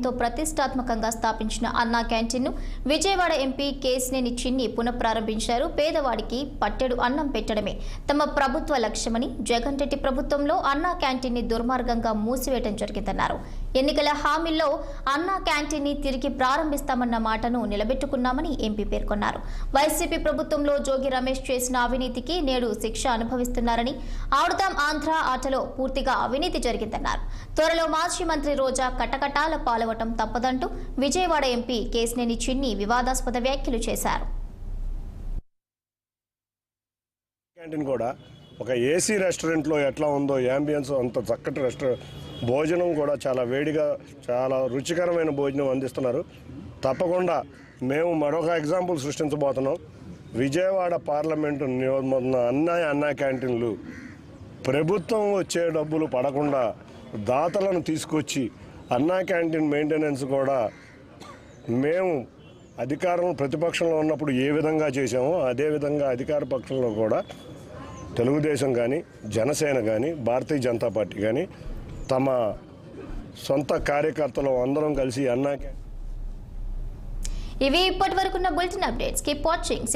తో ప్రతిష్టాత్మకంగా స్థాపించిన అన్నా క్యాంటీన్ను విజయవాడ ఎంపీ కేశినేని చిన్ని పునఃప్రారంభించారు. పేదవాడికి పట్టెడు అన్నం పెట్టడమే తమ ప్రభుత్వ లక్ష్యమని, జగన్ రెడ్డి ప్రభుత్వంలో అన్నా క్యాంటీన్ని దుర్మార్గంగా మూసివేయడం జరిగిందన్నారు. ఎన్నికల హామీల్లో అన్నా క్యాంటీన్ని తిరిగి ప్రారంభిస్తామన్న మాటను నిలబెట్టుకున్నామని ఎంపీ పేర్కొన్నారు. వైసీపీ ప్రభుత్వంలో జోగి రమేష్ చేసిన అవినీతికి నేడు శిక్ష అనుభవిస్తున్నారని, ఆడుదాం ఆంధ్ర ఆటలో పూర్తిగా అవినీతి జరిగిందన్నారు. త్వరలో మాజీ మంత్రి రోజా కటకటాల పాలవటం తప్పదంటూ విజయవాడ ఎంపీ కేశినేని చిన్ని వివాదాస్పద వ్యాఖ్యలు చేశారు. క్యాంటీన్ కూడా ఒక ఏసీ రెస్టారెంట్లో ఎట్లా ఉందో యాంబియన్స్ అంత చక్కటి భోజనం కూడా చాలా వేడిగా చాలా రుచికరమైన భోజనం అందిస్తున్నారు. తప్పకుండా మేము మరొక ఎగ్జాంపుల్ సృష్టించబోతున్నాం. విజయవాడ పార్లమెంటు అన్నా క్యాంటీన్లు ప్రభుత్వం వచ్చే డబ్బులు పడకుండా దాతలను తీసుకొచ్చి అన్నా క్యాంటీన్ మెయింటెనెన్స్ కూడా మేము అధికారం ప్రతిపక్షంలో ఉన్నప్పుడు ఏ విధంగా చేశామో అదేవిధంగా అధికార పక్షంలో కూడా తెలుగుదేశం కానీ, జనసేన కానీ, భారతీయ జనతా పార్టీ కానీ తమ సొంత కార్యకర్తలు అందరం కలిసి అన్నా ఇవి ఇప్పటి వరకున్న బులెటిన్ అప్డేట్స్. Keep watching.